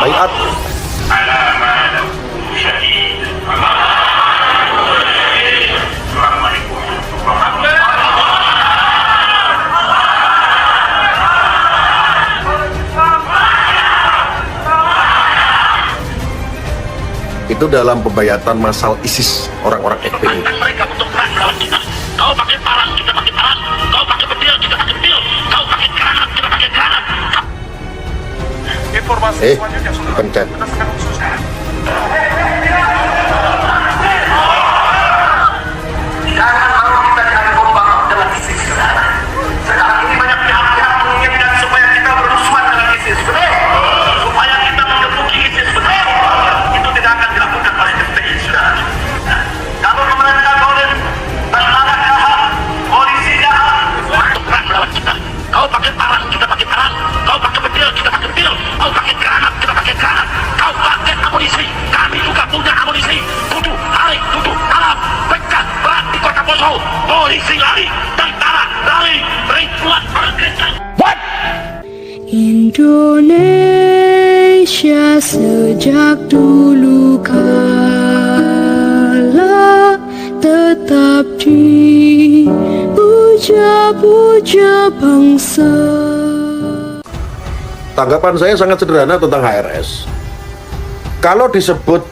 hayat. Itu dalam pembayatan massal ISIS, orang-orang FPI. Mereka untuk perang melawan kita. Kau pakai parang, kita pakai parang. Kau pakai petir, kita pakai petir. Kau pakai granat, kita pakai granat. Informasi selanjutnya sudah pencet. berdasarkan khususnya. Jangan mau kita jangan kompak dengan ISIS. Sekarang ini banyak pihak-pihak menginginkan supaya kita bermusuhan dengan ISIS. Betul? Supaya kita mengepuki ISIS. Betul? Itu tidak akan dilakukan oleh FPI. Kalau pemerintah boleh tentara jahat, polisi jahat, untuk perang melawan kita. Kau pakai parang, kita pakai parang. Kau pakai petir, kita pakai petir. Kau pakai granat, kita pakai granat. Kau pakai amunisi, kami juga punya amunisi. Tuduh, tarik, tuduh, talap, pecah, berat di kota Poso. Polisi lari, tentara lari, ribuan orang Kristen. What? Indonesia sejak dulu kala tetap dipuja-puja bangsa. Tanggapan saya sangat sederhana tentang HRS. Kalau disebut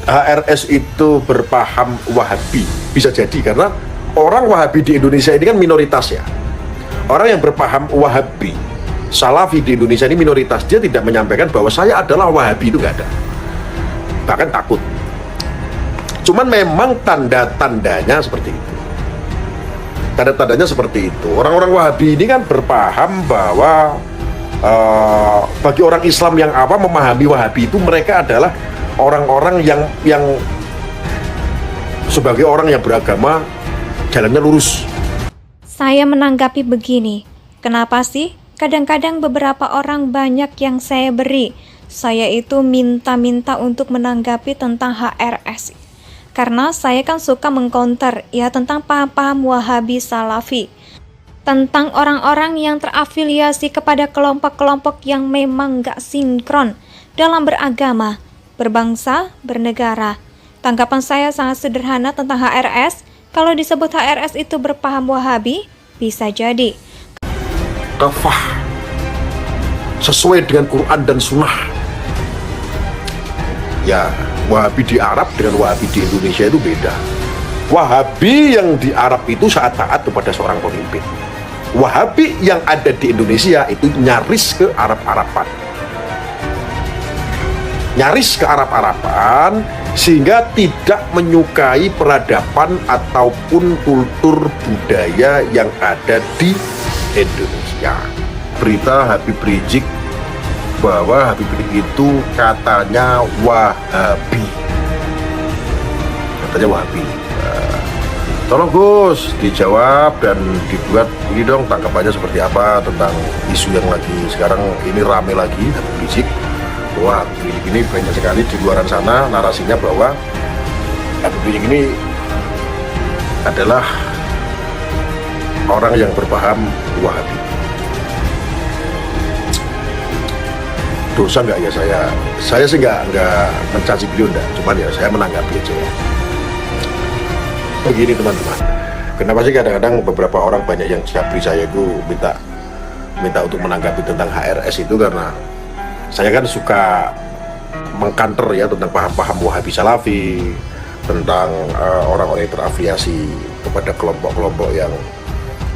HRS itu berpaham Wahabi, bisa jadi karena orang Wahabi di Indonesia ini kan minoritas ya. Orang yang berpaham Wahabi, Salafi di Indonesia ini minoritas. Dia tidak menyampaikan bahwa saya adalah Wahabi, itu nggak ada. Bahkan takut. Cuman memang tanda-tandanya seperti itu. Tanda-tandanya seperti itu. Orang-orang Wahabi ini kan berpaham bahwa bagi orang Islam yang awam memahami Wahabi itu mereka adalah orang-orang yang sebagai orang yang beragama jalannya lurus. Saya menanggapi begini, kenapa sih kadang-kadang beberapa orang banyak yang saya beri, saya itu minta-minta untuk menanggapi tentang HRS. Karena saya kan suka mengcounter ya tentang paham-paham Wahabi Salafi. Tentang orang-orang yang terafiliasi kepada kelompok-kelompok yang memang gak sinkron dalam beragama, berbangsa, bernegara. Tanggapan saya sangat sederhana tentang HRS. Kalau disebut HRS itu berpaham Wahabi, bisa jadi Kafah sesuai dengan Quran dan Sunnah. Ya, Wahabi di Arab dengan Wahabi di Indonesia itu beda. Wahabi yang di Arab itu saat taat kepada seorang pemimpin. Wahabi yang ada di Indonesia itu nyaris ke Arab-Araban. Nyaris ke Arab-Araban sehingga tidak menyukai peradaban ataupun kultur budaya yang ada di Indonesia. Berita Habib Rizik bahwa Habib Rizik itu katanya Wahabi. Katanya Wahabi. Tolong Gus dijawab dan dibuat ini dong tanggapannya seperti apa tentang isu yang lagi sekarang ini rame lagi Habib Rizik. Wah, Habib Rizik ini banyak sekali di luar sana narasinya bahwa Habib Rizik ini adalah orang yang berpaham Wahabi. Dosa nggak ya saya sih nggak mencaci beliau enggak, cuman ya saya menanggapi aja ya. Begini teman-teman, kenapa sih kadang-kadang beberapa orang banyak yang japri saya itu minta untuk menanggapi tentang HRS itu karena saya kan suka mengkanter ya tentang paham-paham Wahabi Salafi, tentang orang-orang yang terafiliasi kepada kelompok-kelompok yang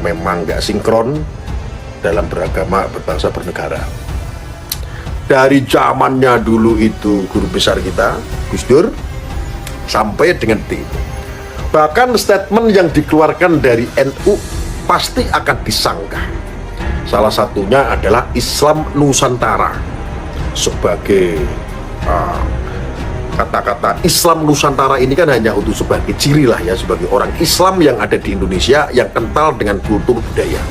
memang nggak sinkron dalam beragama, berbangsa, bernegara. Dari zamannya dulu itu guru besar kita, Gus Dur, sampai dengan detik ini. Bahkan statement yang dikeluarkan dari NU pasti akan disanggah. Salah satunya adalah Islam Nusantara. Sebagai kata-kata Islam Nusantara ini kan hanya untuk sebagai ciri lah ya, sebagai orang Islam yang ada di Indonesia yang kental dengan kultur budaya.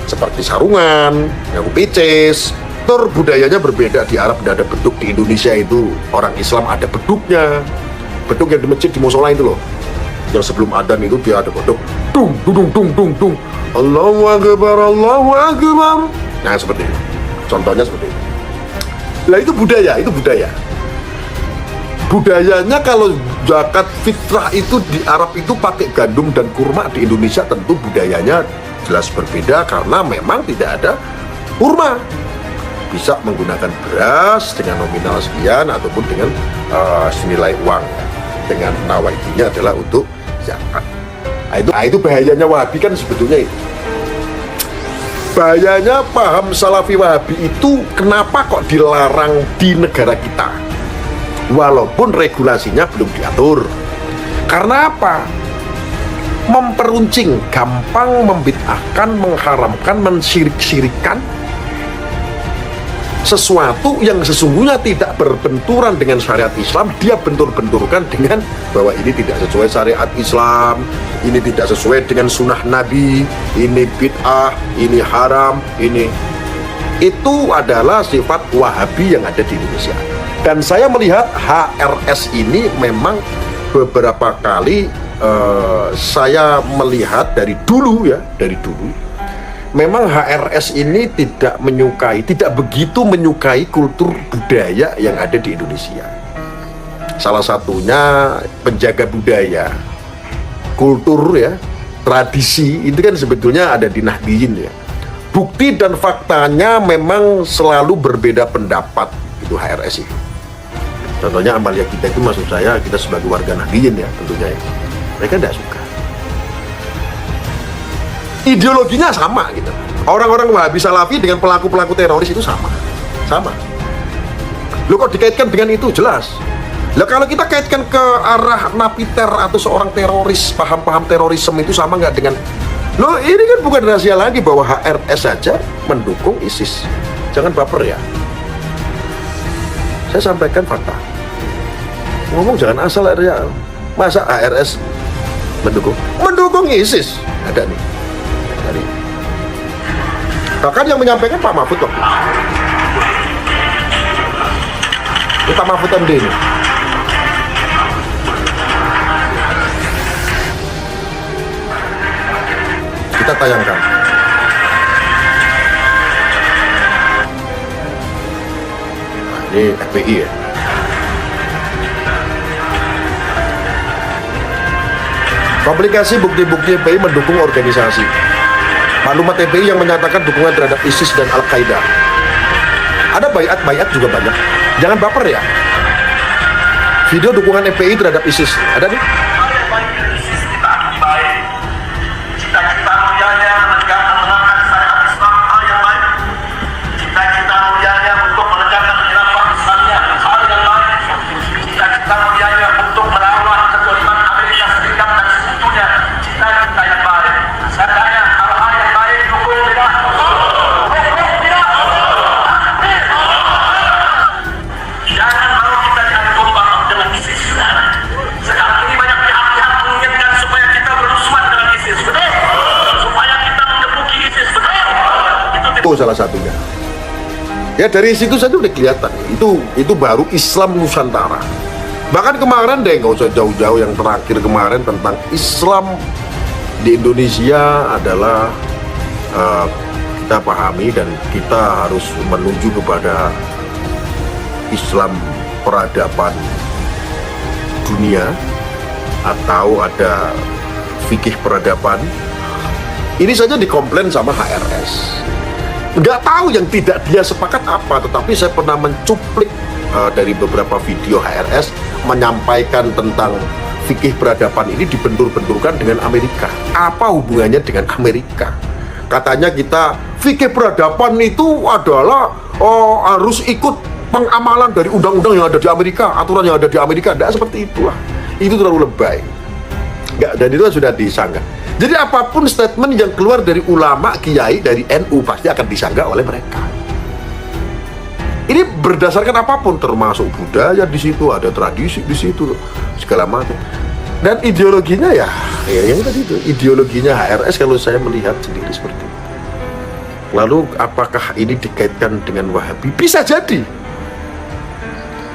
Seperti sarungan, yang picis, kultur budayanya berbeda. Di Arab tidak ada beduk, di Indonesia itu orang Islam ada beduknya. Beduk yang di masjid, di musola itu loh, yang sebelum adzan itu dia ada beduk, dung dung dung dung dung, Allahu Akbar, Allahu Akbar. Nah seperti itu, contohnya seperti itu. Lah itu budaya, itu budaya. Budayanya kalau zakat fitrah itu di Arab itu pakai gandum dan kurma, di Indonesia tentu budayanya jelas berbeda karena memang tidak ada kurma. Bisa menggunakan beras dengan nominal sekian ataupun dengan senilai uang, dengan nawaitunya adalah untuk zakat. Nah, itu bahayanya Wahabi kan sebetulnya itu. Bahayanya paham Salafi Wahabi itu kenapa kok dilarang di negara kita walaupun regulasinya belum diatur. Karena apa? Memperuncing, gampang membid'ahkan, mengharamkan, mensirik-sirikan sesuatu yang sesungguhnya tidak berbenturan dengan syariat Islam. Dia bentur-benturkan dengan bahwa ini tidak sesuai syariat Islam, ini tidak sesuai dengan sunnah Nabi, ini bid'ah, ini haram, ini. Itu adalah sifat Wahabi yang ada di Indonesia. Dan saya melihat HRS ini memang beberapa kali saya melihat dari dulu ya, dari dulu memang HRS ini tidak begitu menyukai kultur budaya yang ada di Indonesia. Salah satunya penjaga budaya, kultur ya, tradisi itu kan sebetulnya ada di Nahdliyin ya. Bukti dan faktanya memang selalu berbeda pendapat itu HRS itu. Contohnya amalia kita itu, maksud saya kita sebagai warga Nahdliyin ya tentunya ya. Mereka tidak suka. Ideologinya sama gitu. Orang-orang Wahabi Salafi dengan pelaku-pelaku teroris itu sama. Lo kok dikaitkan dengan itu? Jelas. Lah kalau kita kaitkan ke arah napiter atau seorang teroris, paham-paham terorisme itu sama nggak dengan lo? Ini kan bukan rahasia lagi bahwa HRS saja mendukung ISIS. Jangan baper ya. Saya sampaikan fakta. Ngomong jangan asal ya. Masa HRS mendukung ISIS? Ada nih. Dari. Bahkan yang menyampaikan Pak Mahfud waktu itu. Pak Mahfud MD ini. Kita tayangkan. Nah, ini FPI ya. Komplikasi bukti-bukti FPI mendukung organisasi. Maklumat FPI yang menyatakan dukungan terhadap ISIS dan Al-Qaeda. Ada bayat juga banyak. Jangan baper ya. Video dukungan FPI terhadap ISIS ada nih. Salah satunya ya, dari situ saja udah kelihatan itu baru Islam Nusantara. Bahkan kemarin deh, nggak usah jauh-jauh, yang terakhir kemarin tentang Islam di Indonesia adalah kita pahami dan kita harus menuju kepada Islam peradaban dunia atau ada fikih peradaban. Ini saja dikomplain sama HRS. Nggak tahu yang tidak dia sepakat apa, tetapi saya pernah mencuplik dari beberapa video HRS menyampaikan tentang fikih peradaban ini dibentur-benturkan dengan Amerika. Apa hubungannya dengan Amerika? Katanya kita fikih peradaban itu adalah harus ikut pengamalan dari undang-undang yang ada di Amerika, aturan yang ada di Amerika. Nggak seperti itulah. Itu terlalu lebay. Nggak, dan itu sudah disanggah. Jadi apapun statement yang keluar dari ulama, kiai, dari NU pasti akan disanggah oleh mereka. Ini berdasarkan apapun, termasuk budaya di situ, ada tradisi di situ, segala macam. Dan ideologinya ya yang tadi itu, ideologinya HRS kalau saya melihat sendiri seperti itu. Lalu apakah ini dikaitkan dengan Wahabi? Bisa jadi.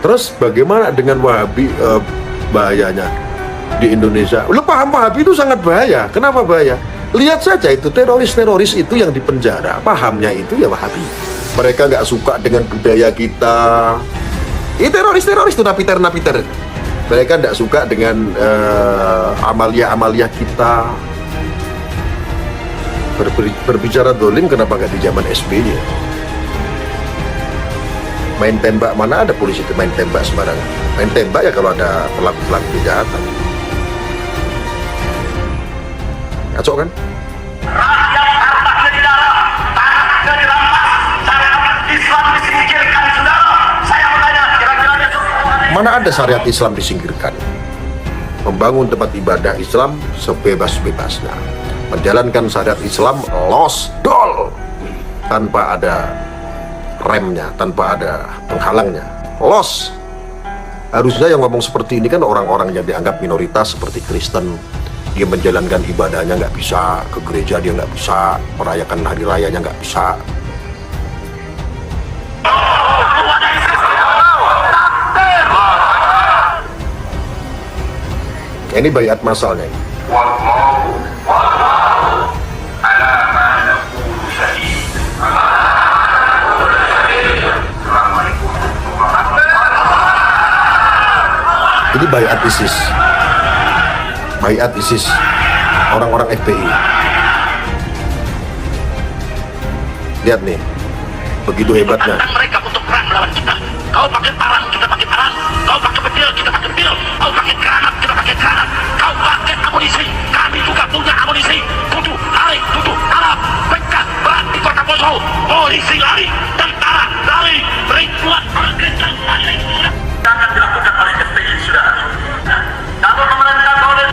Terus bagaimana dengan Wahabi bahayanya di Indonesia? Lu paham Wahabi itu sangat bahaya. Kenapa bahaya? Lihat saja itu teroris-teroris itu yang dipenjara, pahamnya itu ya Wahabi. Mereka nggak suka dengan budaya kita. Ini teroris itu napiter. Mereka nggak suka dengan amalia kita. Berbicara dolim kenapa nggak di zaman SBY? Main tembak, mana ada polisi main tembak sembarangan. Main tembak ya kalau ada pelaku kejahatan. Kacau kan? Rakyat hartanya didarah, tanahnya dirampas, syariat Islam disingkirkan, saudara. Saya bertanya, kira-kira besok Mana ada syariat Islam disingkirkan? Membangun tempat ibadah Islam sebebas-bebasnya. Menjalankan syariat Islam losdol tanpa ada remnya, tanpa ada penghalangnya. Los. Harusnya yang ngomong seperti ini kan orang-orang yang dianggap minoritas seperti Kristen. Dia menjalankan ibadahnya nggak bisa, ke gereja dia nggak bisa, merayakan hari rayanya nggak bisa. Ini bayat masalnya. Ini bayat ISIS. Bayat ISIS, orang-orang FPI. Lihat nih, begitu hebatnya. tantang mereka untuk perang melawan kita. Kau pakai parang, kita pakai parang. Kau pakai petir, kita pakai petir. Kau pakai granat, kita pakai granat. Kau pakai amunisi, kami juga punya amunisi. Tutup, lari, tutup, harap. Pecah, berat di kota Poso. Polisi lari, tentara lari. Ribuan orang kencang lari. Akan dilakukan oleh FPI, saudara. Kalau pemerintah boleh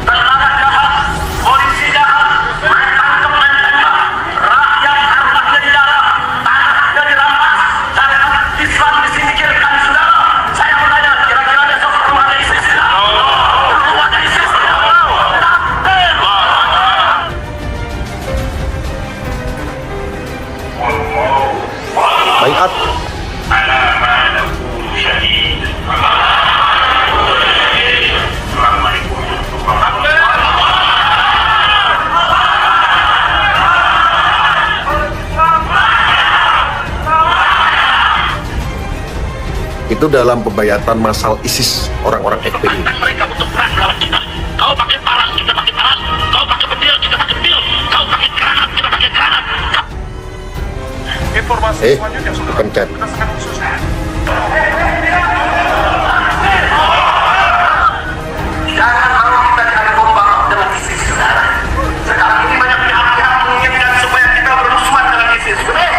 tentara jahat, polisi jahat, menangkap menembak, rakyat hartanya didarah, tanahnya dirampas, syariat Islam disingkirkan, saudara. Saya bertanya, kira-kira besok perlu ada ISIS? Perlu ada ISIS? Takbir! Bayat. Itu dalam pembayatan massal ISIS, orang-orang FPI. Tantang mereka untuk perang melawan kita. Kau pakai parang, kita pakai parang. Kau pakai petir, kita pakai petir. Kau pakai granat, kita pakai granat. Informasi selanjutnya sudah pencet. kita sangat khusus. Jangan mau kita diadu domba dengan ISIS, saudara. Sekarang ini banyak pihak-pihak menginginkan supaya kita bermusuhan dengan ISIS, betul?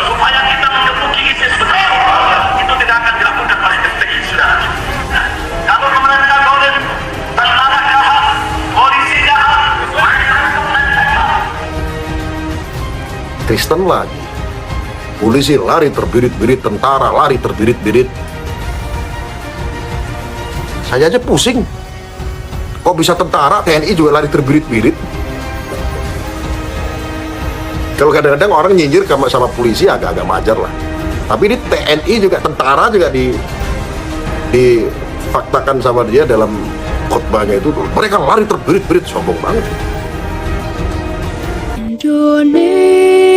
Supaya kita mengepuki ISIS, betul? Itu tidak akan dilakukan oleh FPI, saudara. Kalau pemerintah boleh tentara jahat, polisi jahat, Kristen lagi. Polisi lari terbirit-birit, tentara lari terbirit-birit. Saya aja pusing. Kok bisa tentara, TNI juga lari terbirit-birit? Kalau kadang-kadang orang nyinyir sama polisi agak-agak wajar lah. Tapi ini TNI juga, tentara juga difaktakan sama dia dalam khotbahnya itu. Mereka lari terbirit-birit, sombong banget. Indonesia